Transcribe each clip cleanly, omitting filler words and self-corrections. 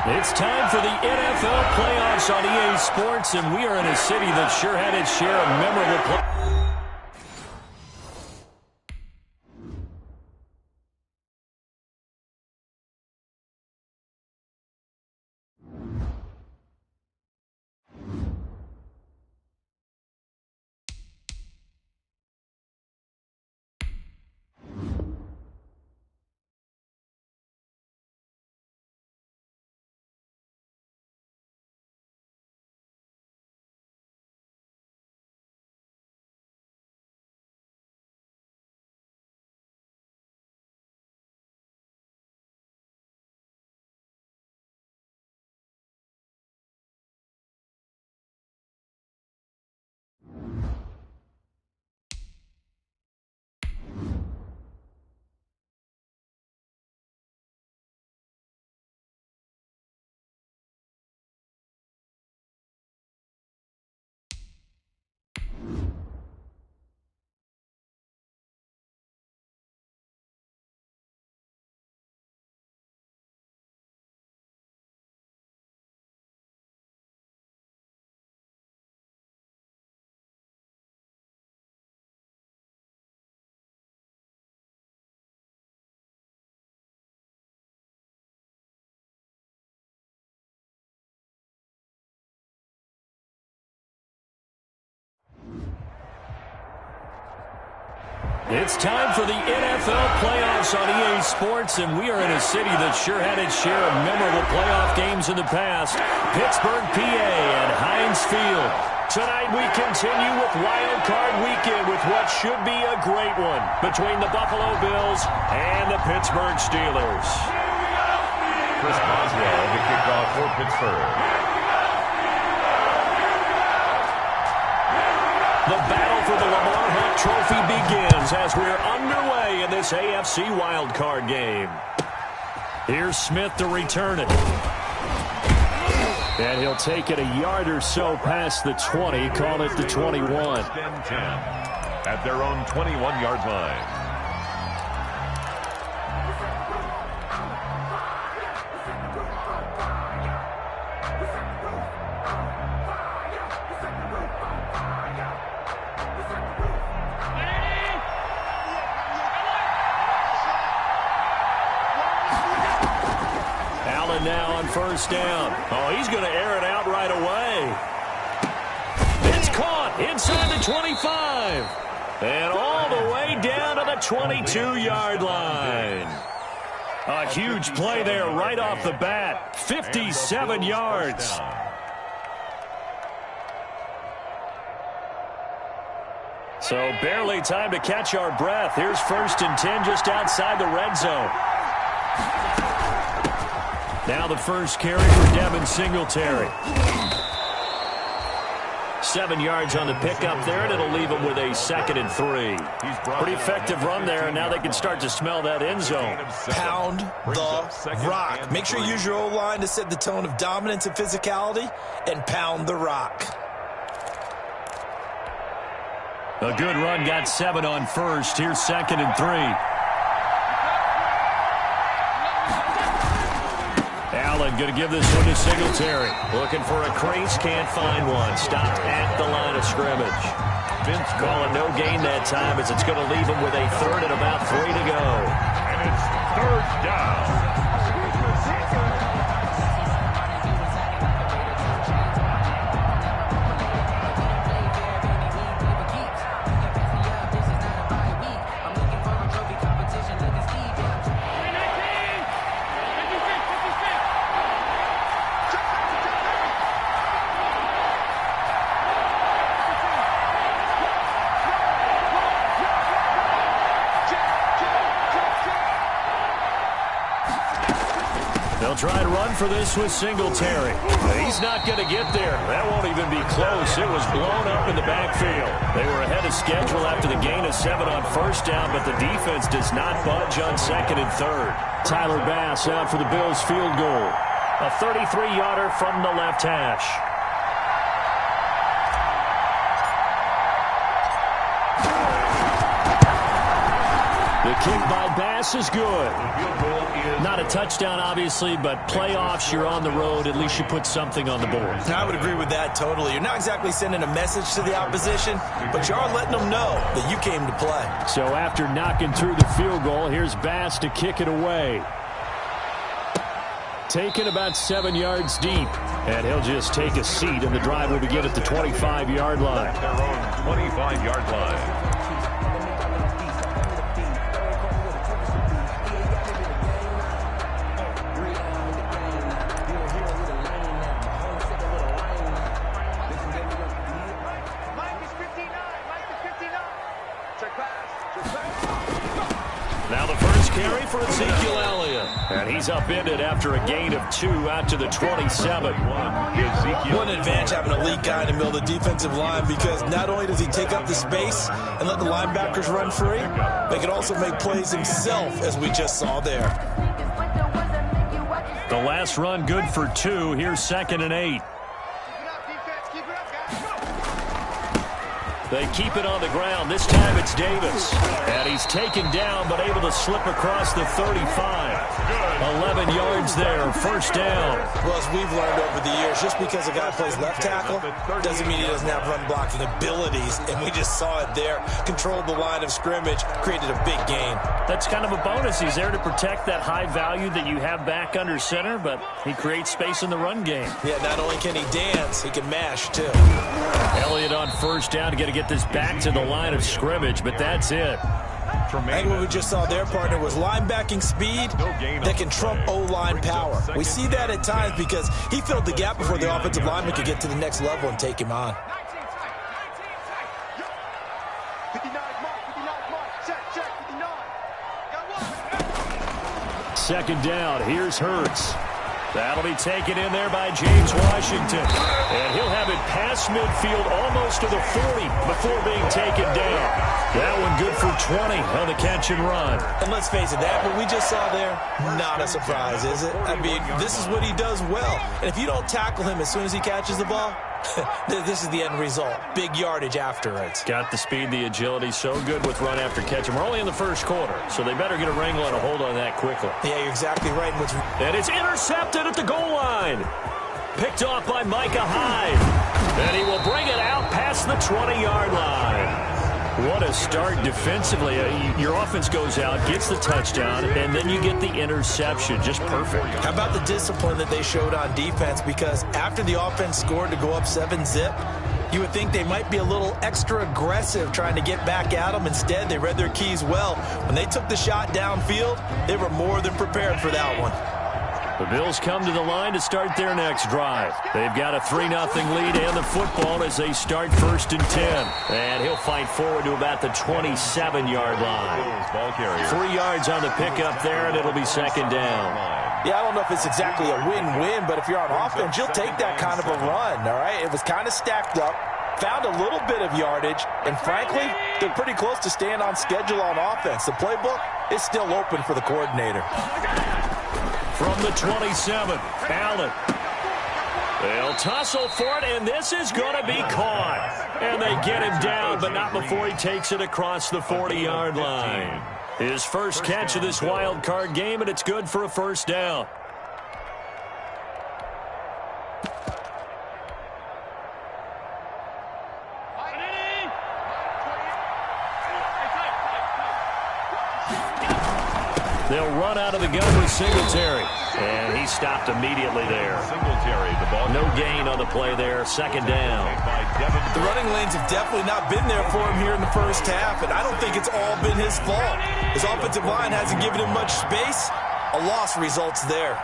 It's time for the NFL playoffs on EA Sports, and we are in a city that sure had its share of memorable plays. It's time for the NFL playoffs on EA Sports, and we are in a city that sure had its share of memorable playoff games in the past. Pittsburgh, PA at Heinz Field. Tonight we continue with Wild Card Weekend with what should be a great one between the Buffalo Bills and the Pittsburgh Steelers. Chris Boswell, the kickoff for Pittsburgh. The battle for the Lamar Hunt Trophy begins as we're underway in this AFC wildcard game. Here's Smith to return it. And he'll take it a yard or so past the 20, call it the 21. 10 at their own 21-yard line. Now on first down. Oh, he's going to air it out right away. It's caught inside the 25. And all the way down to the 22-yard line. A huge play there right off the bat. 57 yards. So barely time to catch our breath. Here's first and 10 just outside the red zone. Now the first carry for Devin Singletary. 7 yards on the pickup there, and it'll leave him with a 2nd and 3. Pretty effective run there, and now they can start to smell that end zone. Pound the rock. Make sure you use your O-line to set the tone of dominance and physicality, and pound the rock. A good run, got 7 on first. Here's 2nd and 3. Allen going to give this one to Singletary. Looking for a crease, can't find one. Stopped at the line of scrimmage. Vince calling no gain that time as it's going to leave him with a 3rd and about 3 to go. And it's 3rd down. They'll try to run for this with Singletary. He's not going to get there. That won't even be close. It was blown up in the backfield. They were ahead of schedule after the gain of 7 on first down, but the defense does not budge on 2nd and 3rd. Tyler Bass out for the Bills field goal. A 33-yarder from the left hash. The kick by Bass is good. Not a touchdown, obviously, but playoffs, you're on the road. At least you put something on the board. I would agree with that totally. You're not exactly sending a message to the opposition, but you are letting them know that you came to play. So after knocking through the field goal, here's Bass to kick it away. Taken about 7 yards deep, and he'll just take a seat, and the drive will begin at the 25-yard line. Their own 25-yard line. Now the first carry for Ezekiel Elliott. And he's upended after a gain of 2 out to the 27. What an advantage having an elite guy in the middle of the defensive line, because not only does he take up the space and let the linebackers run free, but he can also make plays himself, as we just saw there. The last run good for 2. Here's 2nd and 8. They keep it on the ground. This time it's Davis. And he's taken down, but able to slip across the 35. 11 yards there, first down. Well, as we've learned over the years, just because a guy plays left tackle doesn't mean he doesn't have run-blocking abilities. And we just saw it there. Controlled the line of scrimmage, created a big gain. That's kind of a bonus. He's there to protect that high value that you have back under center, but he creates space in the run game. Yeah, not only can he dance, he can mash, too. Elliott on first down to get this back to the line of scrimmage, but that's it. I think what we just saw there, partner, was linebacking speed that can trump O-line power. We see that at times because he filled the gap before the offensive lineman could get to the next level and take him on. Second down, here's Hurts. That'll be taken in there by James Washington. And he'll have it past midfield almost to the 40 before being taken down. That one good for 20 on the catch and run. And let's face it, that what we just saw there, not a surprise, is it? I mean, this is what he does well. And if you don't tackle him as soon as he catches the ball, this is the end result. Big yardage after it. Got the speed, the agility, so good with run after catch. And we're only in the first quarter, so they better get a wrangle and a hold on that quickly. Yeah, you're exactly right. And it's intercepted at the goal line. Picked off by Micah Hyde. And he will bring it out past the 20-yard line. What a start defensively. Your offense goes out, gets the touchdown, and then you get the interception. Just perfect. How about the discipline that they showed on defense? Because after the offense scored to go up 7-zip, you would think they might be a little extra aggressive trying to get back at them. Instead, they read their keys well. When they took the shot downfield, they were more than prepared for that one. The Bills come to the line to start their next drive. They've got a 3-0 lead and the football as they start 1st and 10. And he'll fight forward to about the 27-yard line. 3 yards on the pickup there, and it'll be 2nd down. Yeah, I don't know if it's exactly a win-win, but if you're on offense, you'll take that kind of a run, all right? It was kind of stacked up, found a little bit of yardage, and frankly, they're pretty close to staying on schedule on offense. The playbook is still open for the coordinator. From the 27, Allen. They'll tussle for it, and this is going to be caught. And they get him down, but not before he takes it across the 40-yard line. His first catch of this wild card game, and it's good for a first down. They'll run out of the gun with Singletary. And he stopped immediately there. Singletary, the ball. No gain on the play there. 2nd down. The running lanes have definitely not been there for him here in the first half, and I don't think it's all been his fault. His offensive line hasn't given him much space. A loss results there.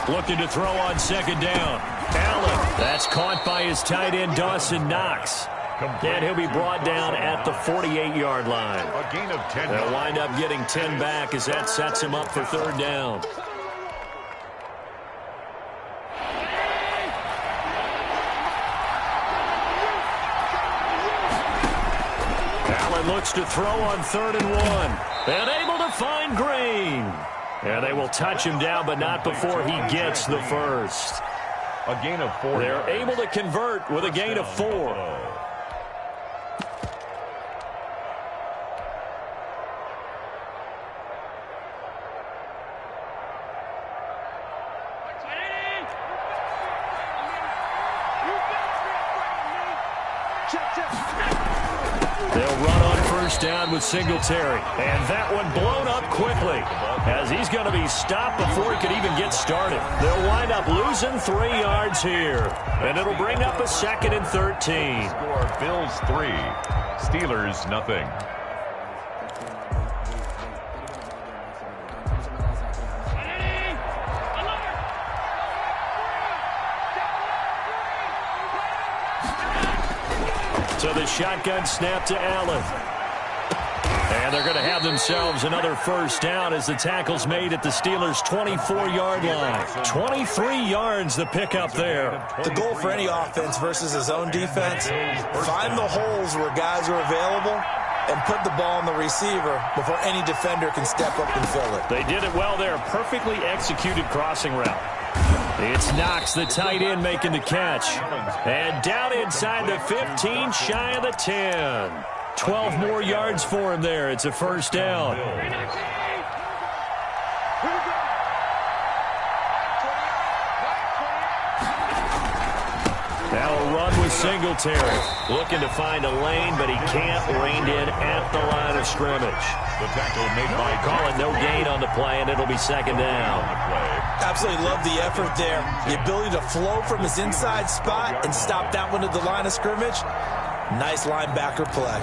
Looking to throw on 2nd down. Allen. That's caught by his tight end, Dawson Knox. And he'll be brought down at the 48-yard line. A gain of 10. They'll wind up getting 10 back as that sets him up for 3rd down. Allen looks to throw on 3rd and 1. And able to find Green. And they will touch him down, but not before he gets the first. A gain of 4. They're able to convert with a gain of 4. They'll run on first down with Singletary. And that one blown up quickly as he's going to be stopped before he could even get started. They'll wind up losing 3 yards here. And it'll bring up a 2nd and 13. Score Bills 3, Steelers nothing. So the shotgun snap to Allen. And they're going to have themselves another first down as the tackle's made at the Steelers' 24-yard line. 23 yards the pickup there. The goal for any offense versus his own defense, find the holes where guys are available and put the ball on the receiver before any defender can step up and fill it. They did it well there. Perfectly executed crossing route. It's Knox, the tight end, making the catch. And down inside the 15, shy of the 10. 12 more yards for him there. It's a first down. Now a run with Singletary. Looking to find a lane, but he can't. Reined in at the line of scrimmage. The tackle made by Calling no gain on the play, and it'll be 2nd down. Absolutely love the effort there. The ability to flow from his inside spot and stop that one at the line of scrimmage. Nice linebacker play.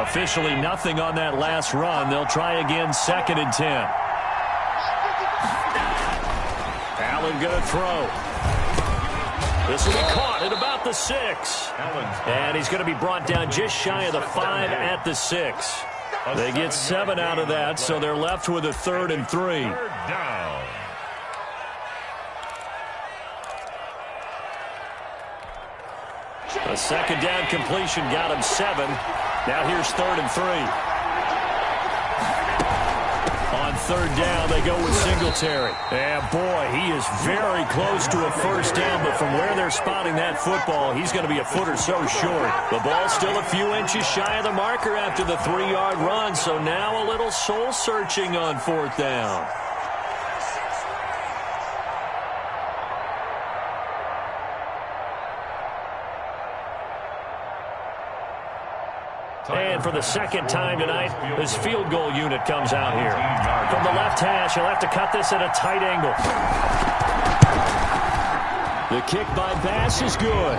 Officially nothing on that last run. They'll try again, 2nd and 10. Allen going to throw. This will be caught at about the 6. And he's going to be brought down just shy of the 5 at the 6. They get 7 out of that, so they're left with a 3rd and 3. down. A 2nd down completion got him 7. Now here's 3rd and 3. On 3rd down, they go with Singletary. And boy, he is very close to a first down, but from where they're spotting that football, he's going to be a foot or so short. The ball's still a few inches shy of the marker after the 3-yard run, so now a little soul-searching on 4th down. And for the 2nd time tonight, this field goal unit comes out here. From the left hash, he'll have to cut this at a tight angle. The kick by Bass is good.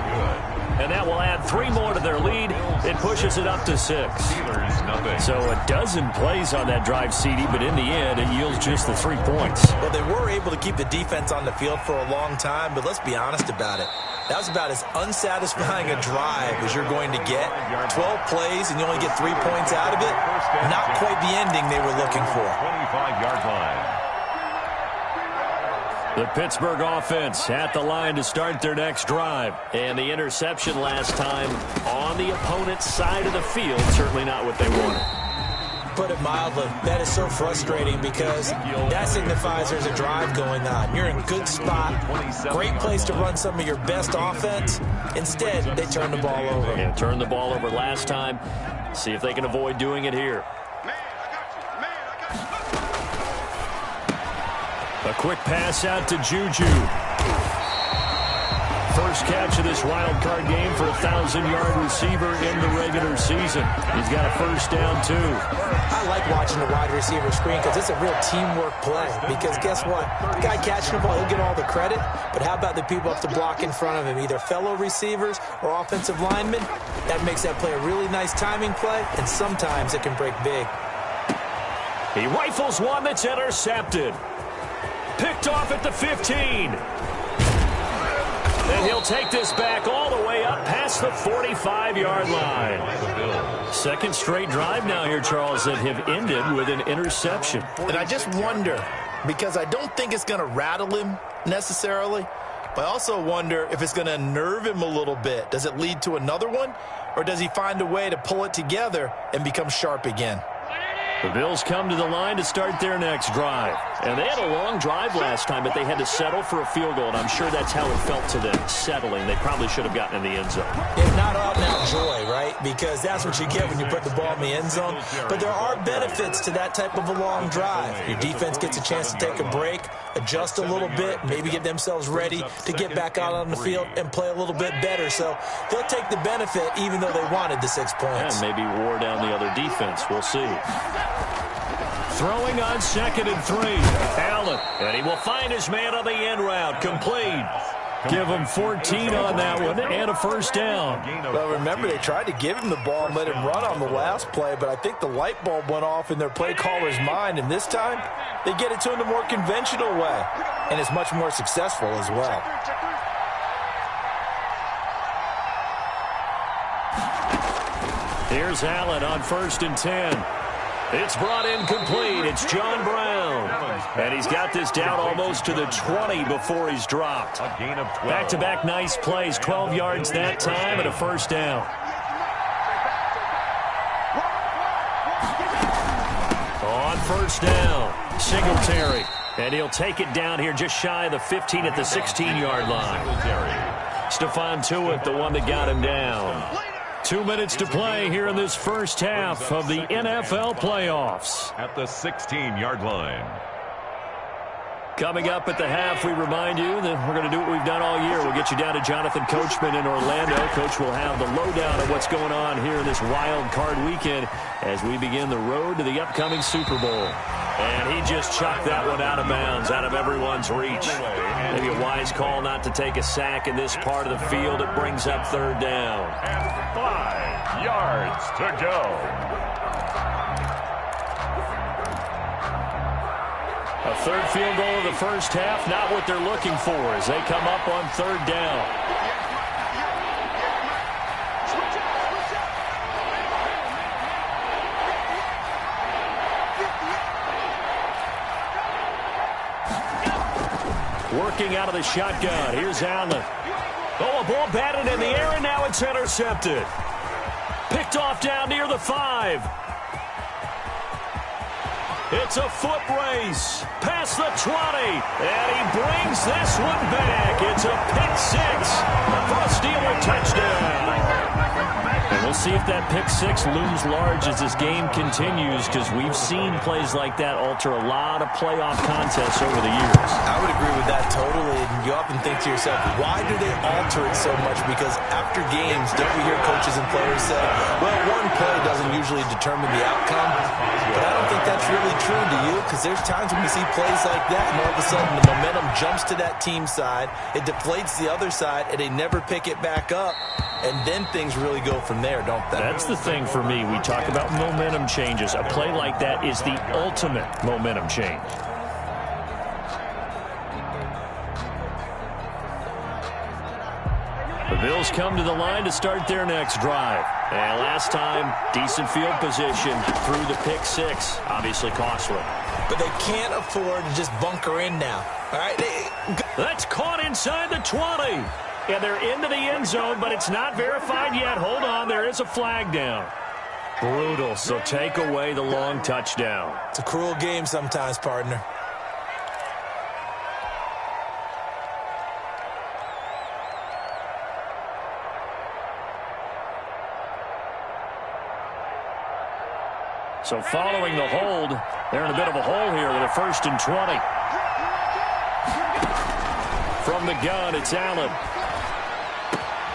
And that will add 3 more to their lead. It pushes it up to 6. So a dozen plays on that drive, CD, but in the end, it yields just the 3 points. Well, they were able to keep the defense on the field for a long time, but let's be honest about it. That was about as unsatisfying a drive as you're going to get. 12 plays and you only get 3 points out of it. Not quite the ending they were looking for. 25-yard line. The Pittsburgh offense at the line to start their next drive. And the interception last time on the opponent's side of the field. Certainly not what they wanted. Put it mildly, that is so frustrating because that signifies there's a drive going on. You're in a good spot, great place to run some of your best offense. Instead, they turn the ball over. Yeah, turned the ball over last time. See if they can avoid doing it here. A quick pass out to Juju. First catch of this wild card game for a 1,000-yard receiver in the regular season. He's got a first down, too. I like watching the wide receiver screen because it's a real teamwork play. Because guess what? The guy catching the ball, he'll get all the credit. But how about the people up to block in front of him, either fellow receivers or offensive linemen? That makes that play a really nice timing play, and sometimes it can break big. He rifles one that's intercepted. Picked off at the 15. And he'll take this back all the way up past the 45-yard line. Second straight drive now here, Charles, that have ended with an interception. And I just wonder, because I don't think it's going to rattle him necessarily, but I also wonder if it's going to nerve him a little bit. Does it lead to another one, or does he find a way to pull it together and become sharp again? The Bills come to the line to start their next drive. And they had a long drive last time, but they had to settle for a field goal, and I'm sure that's how it felt to them, settling. They probably should have gotten in the end zone. Yeah, not out-and-out joy, right? Because that's what you get when you put the ball in the end zone. But there are benefits to that type of a long drive. Your defense gets a chance to take a break, adjust a little bit, maybe get themselves ready to get back out on the field and play a little bit better. So they'll take the benefit even though they wanted the 6 points. And maybe wore down the other defense. We'll see. Throwing on 2nd and 3. Allen. And he will find his man on the end route. Complete. Give him 14 on that one and a first down. Well, remember, they tried to give him the ball and let him run on the last play, but I think the light bulb went off in their play caller's mind, and this time they get it to him the more conventional way, and it's much more successful as well. Here's Allen on 1st and 10. It's brought in complete. It's John Brown. And he's got this down almost to the 20 before he's dropped. A gain of 12. Back-to-back nice plays. 12 yards that time and a first down. On 1st down, Singletary. And he'll take it down here just shy of the 15 at the 16-yard line. Stephon Tuitt, the one that got him down. 2 minutes to play here in this first half of the NFL playoffs. At the 16-yard line. Coming up at the half, we remind you that we're going to do what we've done all year. We'll get you down to Jonathan Coachman in Orlando. Coach will have the lowdown of what's going on here in this wild card weekend as we begin the road to the upcoming Super Bowl. And he just chucked that one out of bounds, out of everyone's reach. Maybe a wise call not to take a sack in this part of the field. It brings up 3rd down. And 5 yards to go. A 3rd field goal of the first half, not what they're looking for as they come up on 3rd down. Working out of the shotgun. Here's Allen. Oh, a ball batted in the air, and now it's intercepted. Picked off down near the 5. It's a foot race past the 20, and he brings this one back. It's a pick 6 for a Steeler touchdown. And we'll see if that pick 6 looms large as this game continues, because we've seen plays like that alter a lot of playoff contests over the years. I would agree with that totally, and you often think to yourself, why do they alter it so much? Because after games, don't we hear coaches and players say, well, one play doesn't usually determine the outcome, but I don't think that's really true, do you? Because there's times when we see plays like that, and all of a sudden the momentum jumps to that team side, it deflates the other side, and they never pick it back up. And then things really go from there, don't they? That's the thing for me. We talk about momentum changes. A play like that is the ultimate momentum change. The Bills come to the line to start their next drive. And last time, decent field position through the pick 6. Obviously costly. But they can't afford to just bunker in now. All right? That's caught inside the 20. And they're into the end zone, but it's not verified yet. Hold on, there is a flag down. Brutal, so take away the long touchdown. It's a cruel game sometimes, partner. So following the hold, they're in a bit of a hole here with a 1st and 20. From the gun, it's Allen.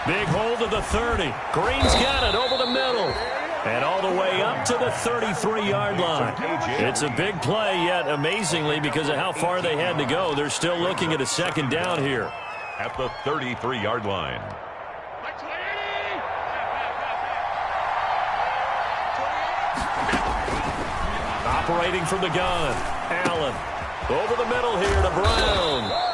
Big hold of the 30. Green's got it over the middle. And all the way up to the 33-yard line. It's a big play, yet amazingly, because of how far they had to go, they're still looking at a 2nd down here. At the 33-yard line. Operating from the gun, Allen. Over the middle here to Brown.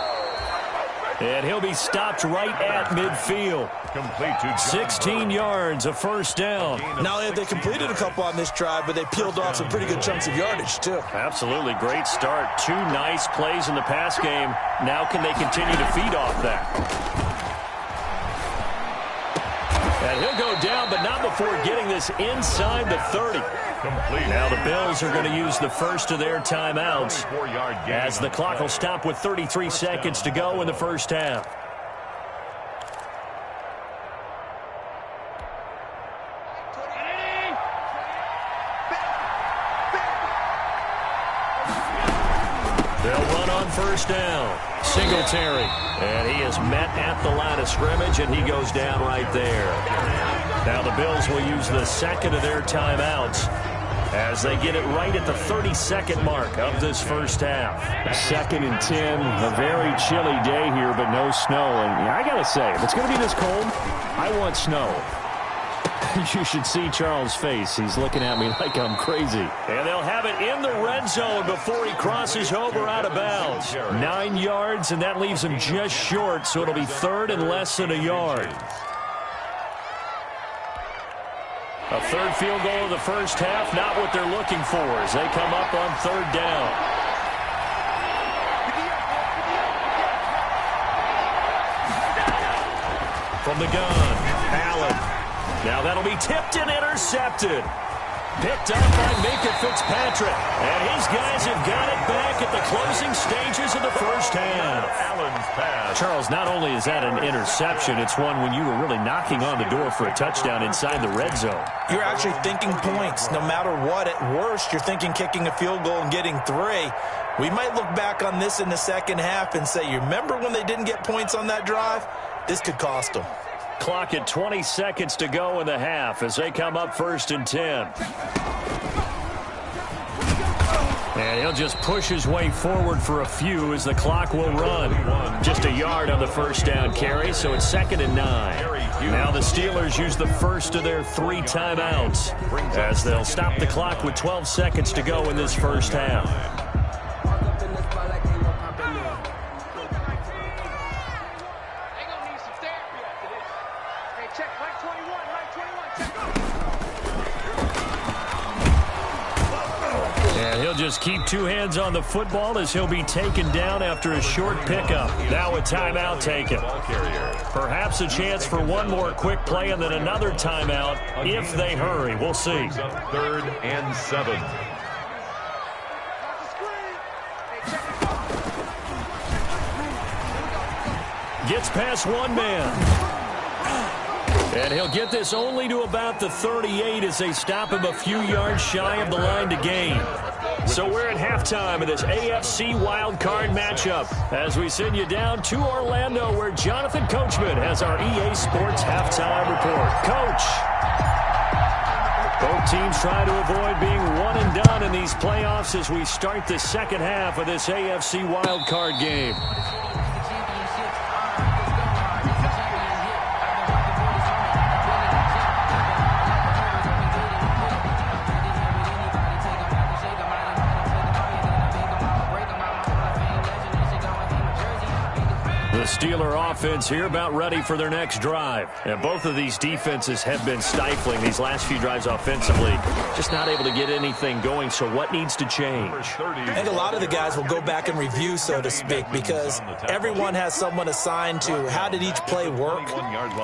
And he'll be stopped right at midfield. Complete to 16 yards, a first down. Not only have they completed a couple on this drive, but they peeled off some pretty good chunks of yardage, too. Absolutely, great start. 2 nice plays in the pass game. Now can they continue to feed off that? And he'll go down, but not before getting this inside the 30. Now the Bills are going to use the first of their timeouts as the clock will stop with 33 seconds to go in the first half. They'll run on first down. Singletary. And he is met at the line of scrimmage, and he goes down right there. Now the Bills will use the second of their timeouts as they get it right at the 32nd mark of this first half. 2nd and 10, a very chilly day here, but no snow. And I got to say, if it's going to be this cold, I want snow. You should see Charles' face. He's looking at me like I'm crazy. And they'll have it in the red zone before he crosses over out of bounds. 9 yards, and that leaves him just short, so it'll be 3rd and less than a yard. A 3rd field goal of the first half, not what they're looking for as they come up on 3rd down. From the gun, Allen. Now that'll be tipped and intercepted. Picked up by Minka Fitzpatrick. And his guys have got it back at the closing stages of the first half. Allen's pass. Charles, not only is that an interception, it's one when you were really knocking on the door for a touchdown inside the red zone. You're actually thinking points. No matter what, at worst, you're thinking kicking a field goal and getting 3. We might look back on this in the second half and say, you remember when they didn't get points on that drive? This could cost them. Clock at 20 seconds to go in the half as they come up 1st and 10. And he'll just push his way forward for a few as the clock will run. Just a yard on the first down carry, so it's 2nd and 9. Now the Steelers use the first of their 3 timeouts as they'll stop the clock with 12 seconds to go in this first half. Just keep 2 hands on the football as he'll be taken down after a short pickup. Now a timeout taken. Perhaps a chance for one more quick play and then another timeout if they hurry. We'll see. 3rd and 7. Gets past one man. And he'll get this only to about the 38 as they stop him a few yards shy of the line to gain. So we're at halftime of this AFC wildcard matchup as we send you down to Orlando where Jonathan Coachman has our EA Sports halftime report. Coach. Both teams try to avoid being one and done in these playoffs as we start the second half of this AFC wildcard game. The Steeler offense here about ready for their next drive. And both of these defenses have been stifling these last few drives offensively. Just not able to get anything going, so what needs to change? I think a lot of the guys will go back and review, so to speak, because everyone has someone assigned to how did each play work.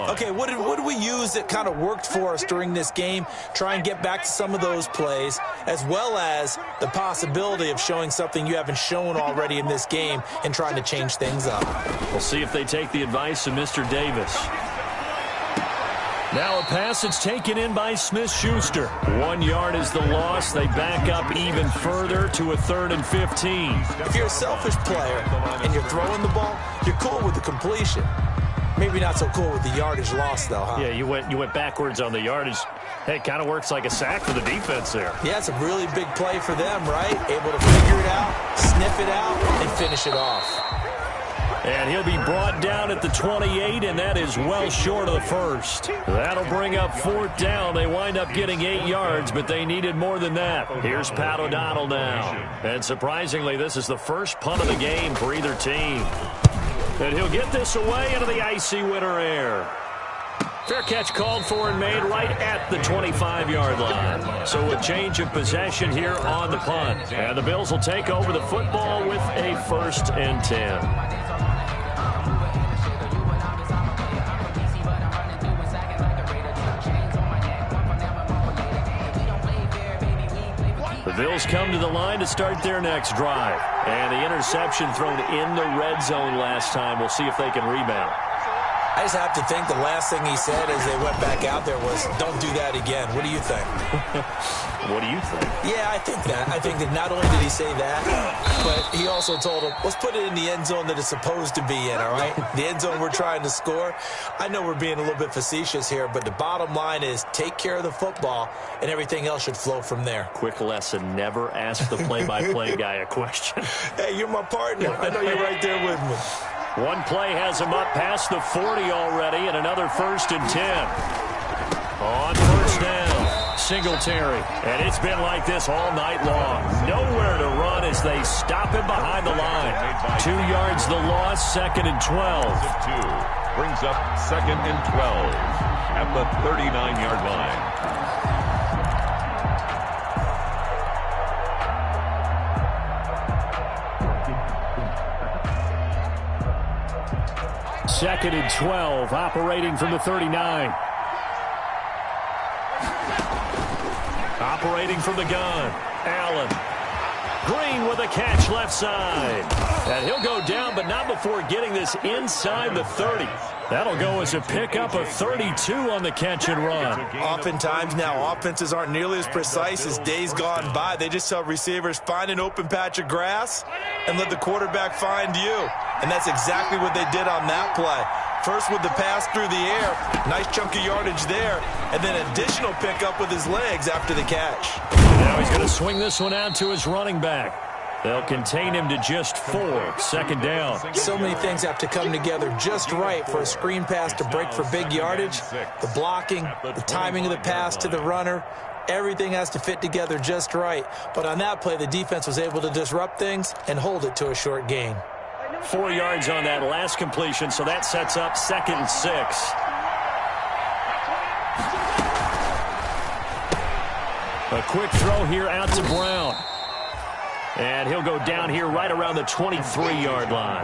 Okay, what did we use that kind of worked for us during this game? Try and get back to some of those plays, as well as the possibility of showing something you haven't shown already in this game and trying to change things up. We'll see if they take the advice of Mr. Davis. Now a pass that's taken in by Smith-Schuster. 1 yard is the loss. They back up even further to a 3rd and 15. If you're a selfish player and you're throwing the ball, you're cool with the completion. Maybe not so cool with the yardage loss, though, huh? Yeah, you went backwards on the yardage. Hey, it kind of works like a sack for the defense there. Yeah, it's a really big play for them, right? Able to figure it out, sniff it out, and finish it off. And he'll be brought down at the 28, and that is well short of the first. That'll bring up 4th down. They wind up getting 8 yards, but they needed more than that. Here's Pat O'Donnell now. And surprisingly, this is the first punt of the game for either team. And he'll get this away into the icy winter air. Fair catch called for and made right at the 25-yard line. So a change of possession here on the punt. And the Bills will take over the football with a 1st and 10. Bills come to the line to start their next drive. And the interception thrown in the red zone last time. We'll see if they can rebound. I just have to think the last thing he said as they went back out there was, don't do that again. What do you think? What do you think? Yeah, I think that. I think that not only did he say that, but he also told him, let's put it in the end zone that it's supposed to be in, all right? The end zone we're trying to score. I know we're being a little bit facetious here, but the bottom line is take care of the football, and everything else should flow from there. Quick lesson, never ask the play-by-play guy a question. Hey, you're my partner. I know you're right there with me. One play has him up past the 40 already, and another 1st and 10. On first down, Singletary. And it's been like this all night long. Nowhere to run as they stop him behind the line. 2 yards the loss, 2nd and 12. Brings up 2nd and 12 at the 39-yard line. Second and 12, operating from the 39. Operating from the gun, Allen. Green with a catch left side. And he'll go down, but not before getting this inside the 30. That'll go as a pickup of 32 on the catch and run. Oftentimes now, offenses aren't nearly as precise as days gone by. They just tell receivers, find an open patch of grass and let the quarterback find you. And that's exactly what they did on that play. First with the pass through the air, nice chunk of yardage there, and then additional pickup with his legs after the catch. Now he's going to swing this one out to his running back. They'll contain him to just 4, 2nd down. So many things have to come together just right for a screen pass to break for big yardage. The blocking, the timing of the pass to the runner, everything has to fit together just right. But on that play, the defense was able to disrupt things and hold it to a short gain. 4 yards on that last completion, so that sets up 2nd and 6. A quick throw here out to Brown. And he'll go down here right around the 23-yard line.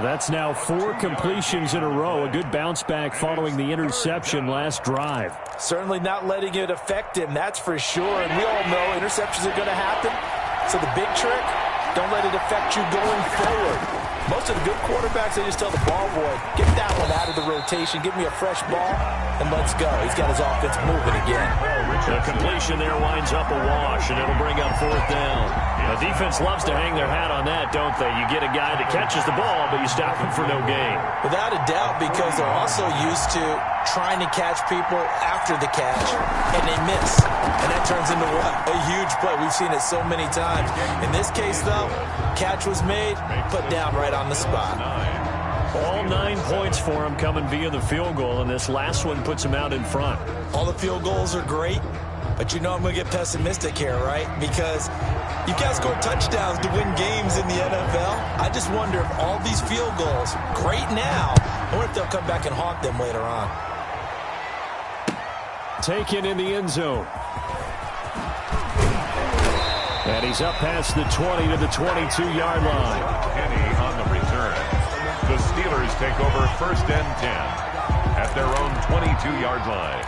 That's now 4 completions in a row. A good bounce back following the interception last drive. Certainly not letting it affect him, that's for sure. And we all know interceptions are going to happen. So the big trick, don't let it affect you going forward. Most of the good quarterbacks, they just tell the ball boy, get that one out of the rotation, give me a fresh ball, and let's go. He's got his offense moving again. The completion there winds up a wash, and it'll bring up 4th down. The defense loves to hang their hat on that, don't they? You get a guy that catches the ball, but you stop him for no gain. Without a doubt, because they're also used to trying to catch people after the catch, and they miss. And that turns into what? A huge play. We've seen it so many times. In this case, though, catch was made, put down right on the spot. All 9 points for him coming via the field goal, and this last one puts him out in front. All the field goals are great, but you know I'm going to get pessimistic here, right? Because you've got to score touchdowns to win games in the NFL. I just wonder if all these field goals, great now, I wonder if they'll come back and haunt them later on. Taken in the end zone. And he's up past the 20 to the 22-yard line. Kenny on the return. The Steelers take over 1st and 10 at their own 22-yard line.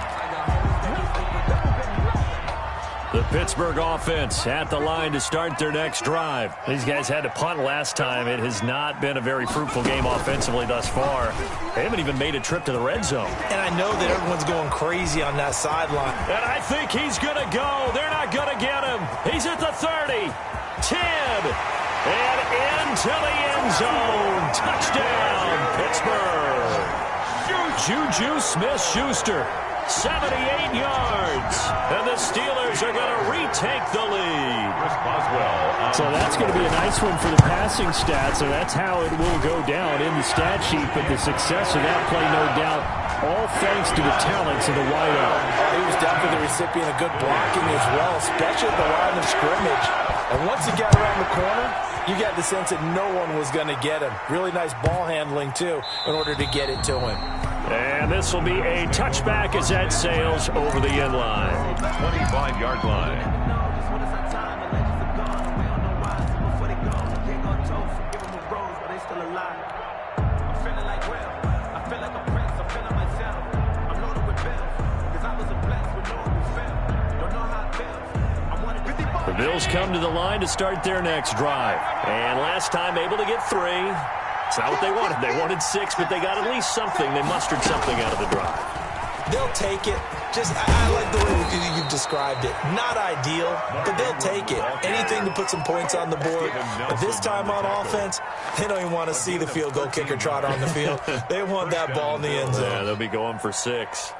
The Pittsburgh offense at the line to start their next drive. These guys had to punt last time. It has not been a very fruitful game offensively thus far. They haven't even made a trip to the red zone. And I know that everyone's going crazy on that sideline. And I think he's going to go. They're not going to get him. He's at the 30, 10, and into the end zone. Touchdown, Pittsburgh. Juju Smith-Schuster. 78 yards, and the Steelers are going to retake the lead. So that's going to be a nice one for the passing stats, and that's how it will go down in the stat sheet. But the success of that play, no doubt, all thanks to the talents of the wideout. He was definitely the recipient of good blocking as well, especially at the line of scrimmage. And once he got around the corner, you got the sense that no one was going to get him. Really nice ball handling, too, in order to get it to him. And this will be a touchback as that sails over the end line. 25-yard line. Bills come to the line to start their next drive. And last time able to get 3. It's not what they wanted. They wanted 6, but they got at least something. They mustered something out of the drive. They'll take it. I like the way you've described it. Not ideal, but they'll take it. Anything to put some points on the board. But this time on offense, they don't even want to see the field goal kicker trot on the field. They want that ball in the end zone. Yeah, they'll be going for 6.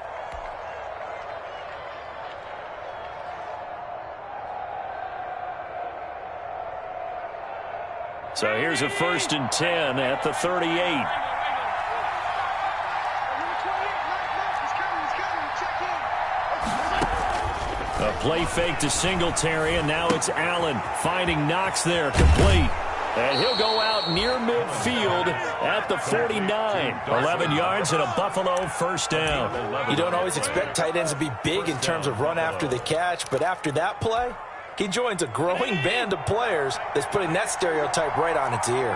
So here's a 1st and 10 at the 38. A play fake to Singletary, and now it's Allen finding Knox there, complete. And he'll go out near midfield at the 49. 11 yards and a Buffalo 1st down. You don't always expect tight ends to be big in terms of run after the catch, but after that play, he joins a growing band of players that's putting that stereotype right on its ear.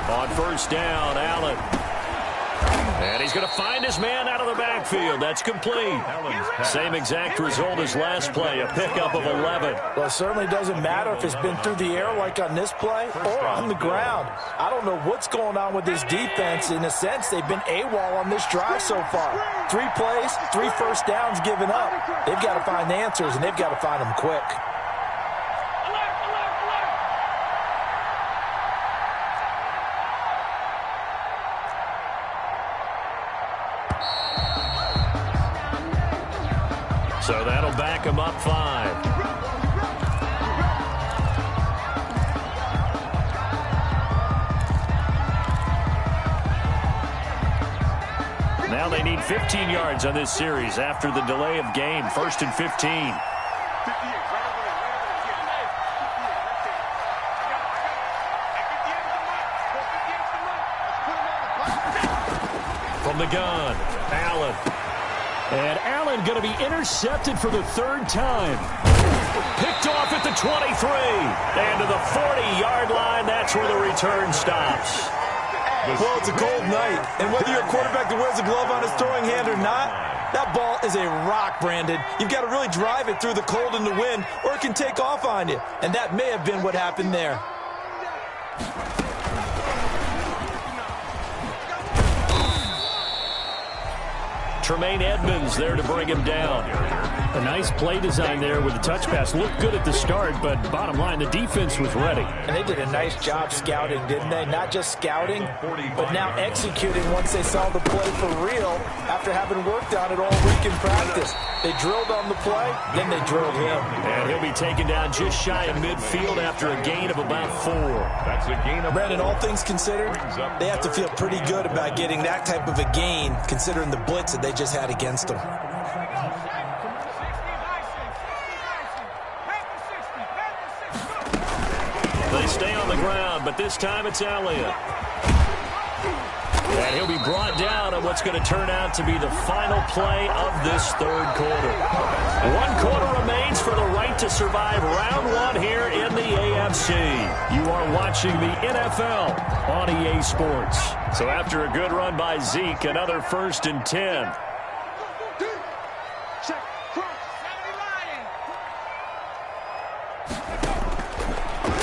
On 1st down, Allen. And he's going to find his man out of the backfield. That's complete. Same exact result as last play, a pickup of 11. Well, it certainly doesn't matter if it's been through the air like on this play or on the ground. I don't know what's going on with this defense. In a sense, they've been AWOL on this drive so far. 3 plays, 3 first downs given up. They've got to find answers, and they've got to find them quick. So that'll back him up 5. Now they need 15 yards on this series after the delay of game. 1st and 15. From the gun, Allen. And Allen going to be intercepted for the 3rd time. Picked off at the 23. And to the 40-yard line, that's where the return stops. Well, it's a cold night, and whether you're a quarterback that wears a glove on his throwing hand or not, that ball is a rock, Brandon. You've got to really drive it through the cold and the wind, or it can take off on you. And that may have been what happened there. Tremaine Edmonds there to bring him down. A nice play design there with the touch pass. Looked good at the start, but bottom line, the defense was ready. And they did a nice job scouting, didn't they? Not just scouting, but now executing once they saw the play for real after having worked on it all week in practice. They drilled on the play, then they drilled him. And he'll be taken down just shy of midfield after a gain of about 4. That's a gain of Brandon, all things considered, they have to feel pretty good about getting that type of a gain, considering the blitz that they just had against them. They stay on the ground, but this time it's Elliott. And he'll be brought down on what's going to turn out to be the final play of this 3rd quarter. 1 quarter remains for the right to survive round 1 here in the AFC. You are watching the NFL on EA Sports. So after a good run by Zeke, another 1st and 10.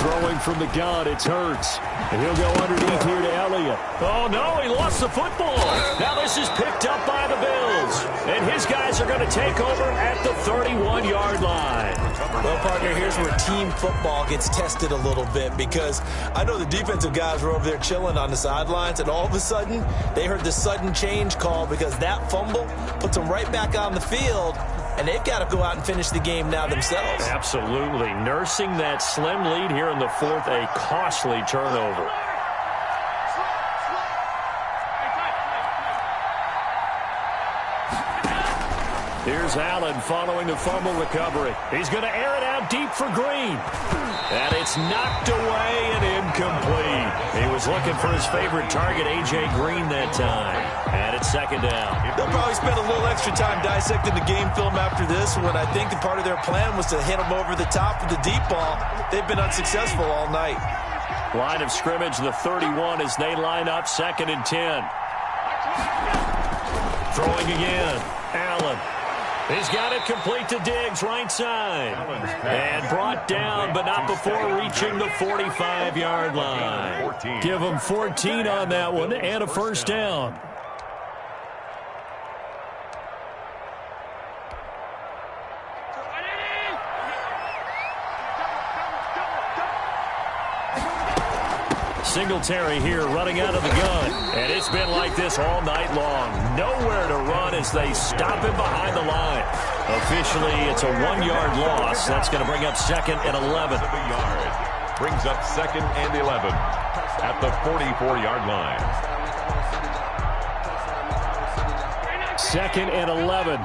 Throwing from the gun, it's Hurts. And he'll go underneath here to Elliott. Oh, no, he lost the football. Now this is picked up by the Bills. And his guys are going to take over at the 31-yard line. Well, partner, here's where team football gets tested a little bit, because I know the defensive guys were over there chilling on the sidelines, and all of a sudden, they heard the sudden change call because that fumble puts them right back on the field. And they've got to go out and finish the game now themselves. Absolutely. Nursing that slim lead here in the 4th, a costly turnover. Here's Allen following the fumble recovery. He's going to air it out deep for Green. And it's knocked away and incomplete. He was looking for his favorite target, A.J. Green, that time. And it's 2nd down. They'll probably spend a little extra time dissecting the game film after this one. I think part of their plan was to hit him over the top with the deep ball. They've been unsuccessful all night. Line of scrimmage, the 31 as they line up, 2nd and 10. Throwing again, Allen. He's got it complete to Diggs, right side. And brought down, but not before reaching the 45-yard line. Give him 14 on that one and a first down. Singletary here running out of the gun. And it's been like this all night long. Nowhere to run as they stop him behind the line. Officially, it's a 1-yard loss. That's going to bring up 2nd and 11. Brings up 2nd and 11 at the 44-yard line. 2nd and 11.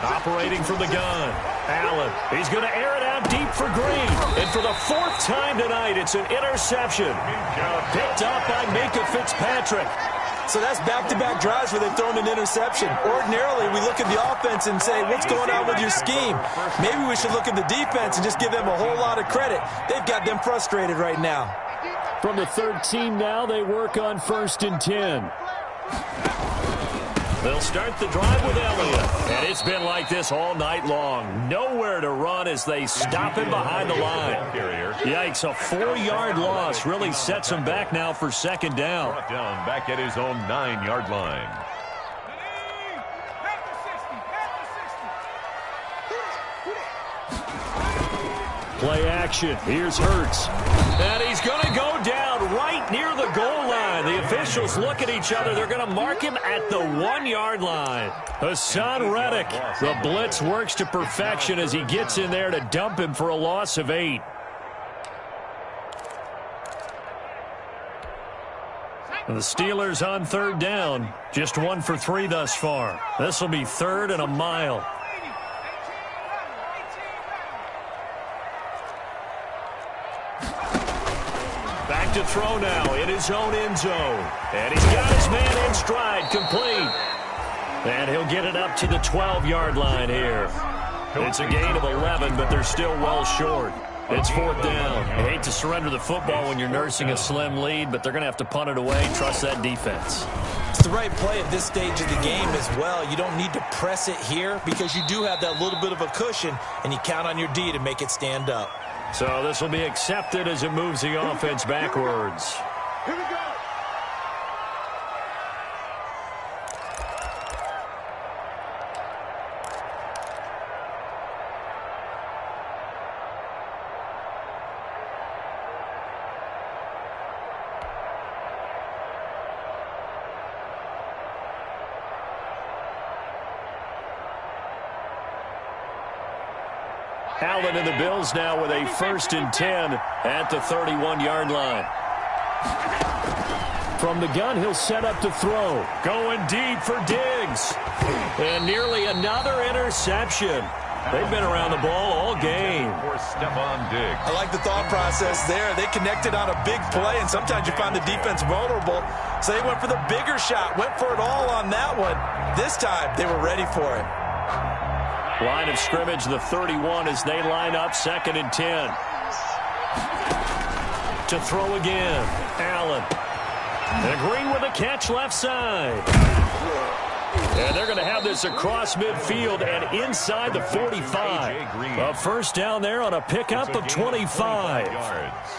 Operating from the gun. Allen, he's going to air it out deep for Green. And for the 4th time tonight, it's an interception. Picked up by Minka Fitzpatrick. So that's back-to-back drives where they've thrown an interception. Ordinarily, we look at the offense and say, what's going on with your scheme? Maybe we should look at the defense and just give them a whole lot of credit. They've got them frustrated right now. From the 13 now, they work on 1st and 10. They'll start the drive with Elliott. And it's been like this all night long. Nowhere to run as they stop him behind the line. Yikes, a 4-yard loss really sets him back now for 2nd down. Brought down back at his own 9-yard line. Play action. Here's Hurts. And he's going to go down right near the goal line. The officials look at each other. They're going to mark him at the 1-yard line. Hassan Reddick. The blitz works to perfection as he gets in there to dump him for a loss of 8. The Steelers on 3rd down. Just 1 for 3 thus far. This will be 3rd and a mile. Back to throw now in his own end zone. And he's got his man in stride, complete. And he'll get it up to the 12-yard line here. It's a gain of 11, but they're still well short. It's 4th down. You hate to surrender the football when you're nursing a slim lead, but they're going to have to punt it away. Trust that defense. It's the right play at this stage of the game as well. You don't need to press it here because you do have that little bit of a cushion, and you count on your D to make it stand up. So this will be accepted as it moves the offense backwards. Here we go. Allen and the Bills now with a 1st and 10 at the 31-yard line. From the gun, he'll set up to throw. Going deep for Diggs. And nearly another interception. They've been around the ball all game. For Stephon Diggs. I like the thought process there. They connected on a big play, and sometimes you find the defense vulnerable. So they went for the bigger shot, went for it all on that one. This time, they were ready for it. Line of scrimmage, the 31 as they line up 2nd and 10. To throw again, Allen. And Green with a catch left side. And they're going to have this across midfield and inside the 45. A 1st down there on a pickup of 25.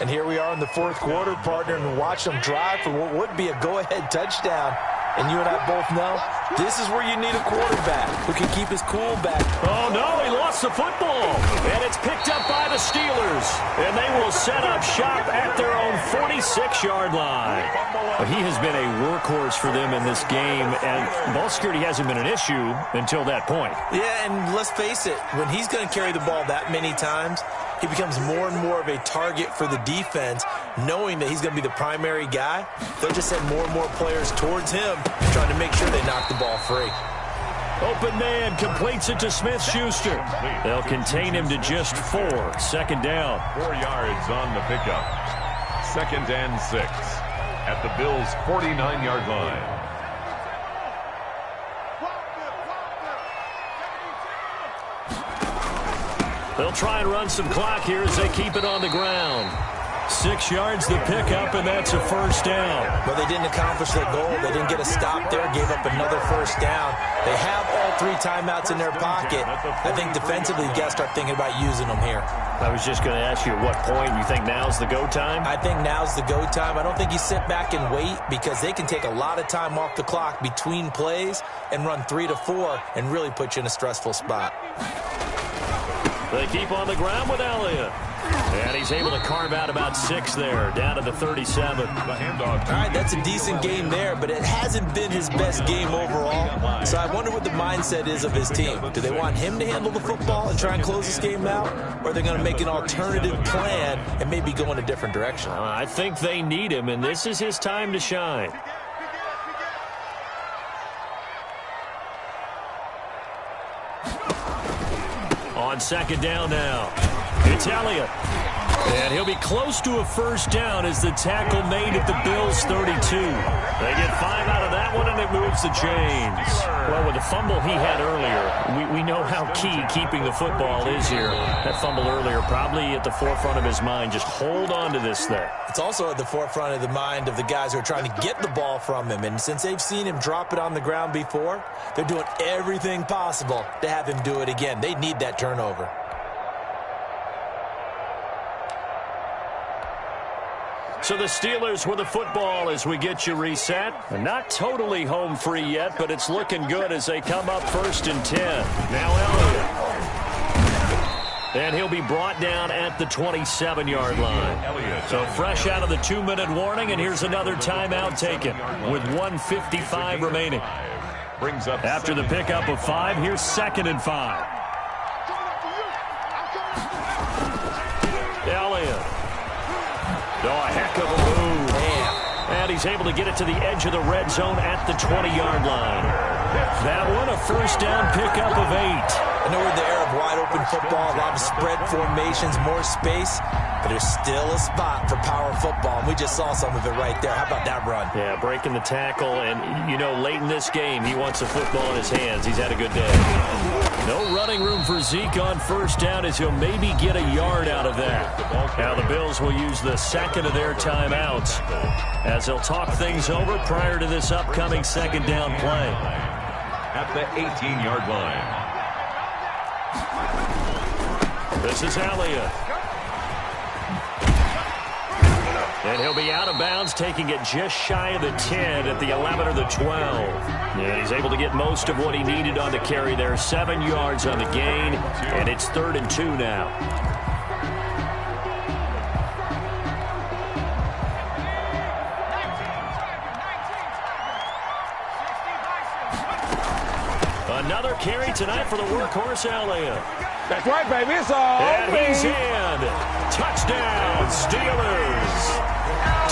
And here we are in the 4th quarter, partner, and watch them drive for what would be a go-ahead touchdown. And you and I both know this is where you need a quarterback who can keep his cool back. Oh, no, he lost the football. And it's picked up by the Steelers. And they will set up shop at their own 46-yard line. Well, he has been a workhorse for them in this game, and ball security hasn't been an issue until that point. Yeah, and let's face it, when he's going to carry the ball that many times, he becomes more and more of a target for the defense, knowing that he's going to be the primary guy. They'll just send more and more players towards him, trying to make sure they knock the ball free. Open man completes it to Smith-Schuster. They'll contain him to just 4. 2nd down. 4 yards on the pickup. 2nd and 6 at the Bills' 49-yard line. They'll try and run some clock here as they keep it on the ground. 6 yards the pickup, and that's a first down. But they didn't accomplish their goal. They didn't get a stop there, gave up another first down. They have all 3 timeouts in their pocket. I think defensively, you got to start thinking about using them here. I was just going to ask you at what point you think now's the go time? I think now's the go time. I don't think you sit back and wait because they can take a lot of time off the clock between plays and run 3 to 4 and really put you in a stressful spot. They keep on the ground with Elliott. And he's able to carve out about 6 there, down to the 37. The handoff. All right, that's a decent game there, but it hasn't been his best game overall. So I wonder what the mindset is of his team. Do they want him to handle the football and try and close this game out? Or are they going to make an alternative plan and maybe go in a different direction? I think they need him, and this is his time to shine. On second down now, it's Elliott. And he'll be close to a first down as the tackle made at the Bills' 32. They get 5 out of that one, and it moves the chains. Well, with the fumble he had earlier, we know how key keeping the football is here. That fumble earlier probably at the forefront of his mind. Just hold on to this thing. It's also at the forefront of the mind of the guys who are trying to get the ball from him. And since they've seen him drop it on the ground before, they're doing everything possible to have him do it again. They need that turnover. So the Steelers with the football as we get you reset. Not totally home free yet, but it's looking good as they come up 1st and 10. Now Elliott. And he'll be brought down at the 27-yard line. So fresh out of the 2-minute warning, and here's another timeout taken with 1:55 remaining. After the pickup of 5, here's 2nd and 5. Elliott. Oh, a heck of a move. And he's able to get it to the edge of the red zone at the 20-yard line. That one, a first down pickup of 8. I know we're in the era of wide-open football, a lot of spread formations, more space, but there's still a spot for power football, and we just saw some of it right there. How about that run? Yeah, breaking the tackle, and, you know, late in this game, he wants the football in his hands. He's had a good day. No running room for Zeke on first down as he'll maybe get a yard out of that. Now the Bills will use the second of their timeouts as they'll talk things over prior to this upcoming second down play. At the 18-yard line. This is Elliott. And he'll be out of bounds, taking it just shy of the 10 at the 11 or the 12. And he's able to get most of what he needed on the carry there. 7 yards on the gain, and it's 3rd and 2 now. Another carry tonight for the workhorse Elliott. That's right, baby. It's all and he's in. Touchdown, Steelers.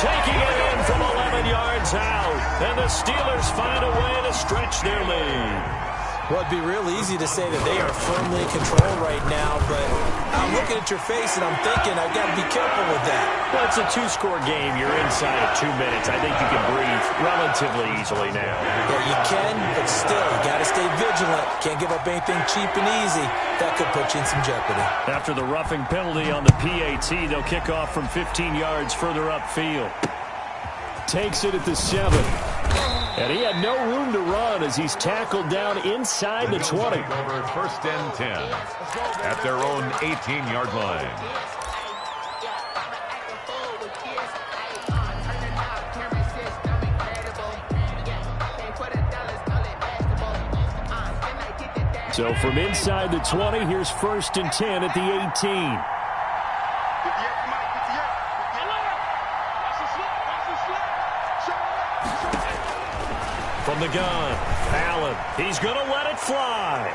Taking it in from 11 yards out. And the Steelers find a way to stretch their lead. Well, it'd be real easy to say that they are firmly in control right now, but I'm looking at your face and I'm thinking I've got to be careful with that. Well, it's a 2-score game. You're inside of 2 minutes. I think you can breathe relatively easily now. Yeah, you can, but still, you got to stay vigilant. Can't give up anything cheap and easy. That could put you in some jeopardy. After the roughing penalty on the PAT, they'll kick off from 15 yards further upfield. Takes it at the 7. And he had no room to run as he's tackled down inside the 20. Over 1st and 10 at their own 18-yard line. So from inside the 20, here's 1st and 10 at the 18. From the gun, Allen, he's going to let it fly.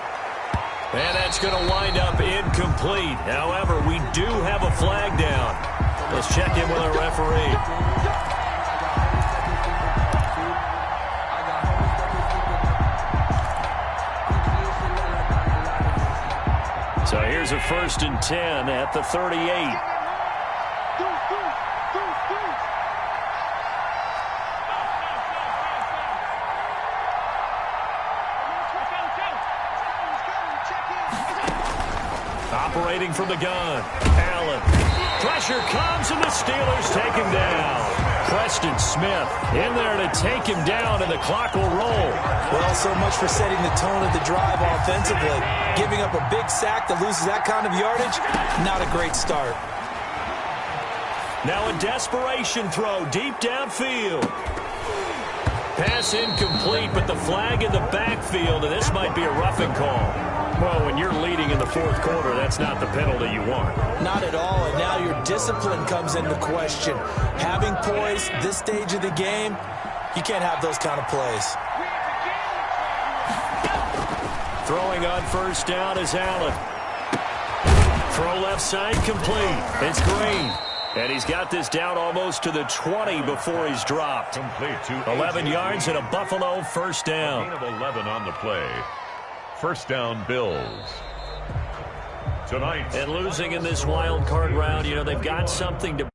And that's going to wind up incomplete. However, we do have a flag down. Let's check in with our referee. So here's a 1st and 10 at the 38. Operating from the gun, Allen. Pressure comes, and the Steelers take him down. Preston Smith in there to take him down, and the clock will roll. Well, so much for setting the tone of the drive offensively. Giving up a big sack that loses that kind of yardage, not a great start. Now a desperation throw deep downfield. Pass incomplete, but the flag in the backfield, and this might be a roughing call. Well, when you're leading in the fourth quarter, that's not the penalty you want. Not at all, and now your discipline comes into question. Having poise this stage of the game, you can't have those kind of plays. Throwing on first down is Allen. Throw left side complete. It's Green. And he's got this down almost to the 20 before he's dropped. Complete to 11 yards and a Buffalo first down. Gain of 11 on the play. First down, Bills. Tonight. And losing in this wild card round, you know, they've got something to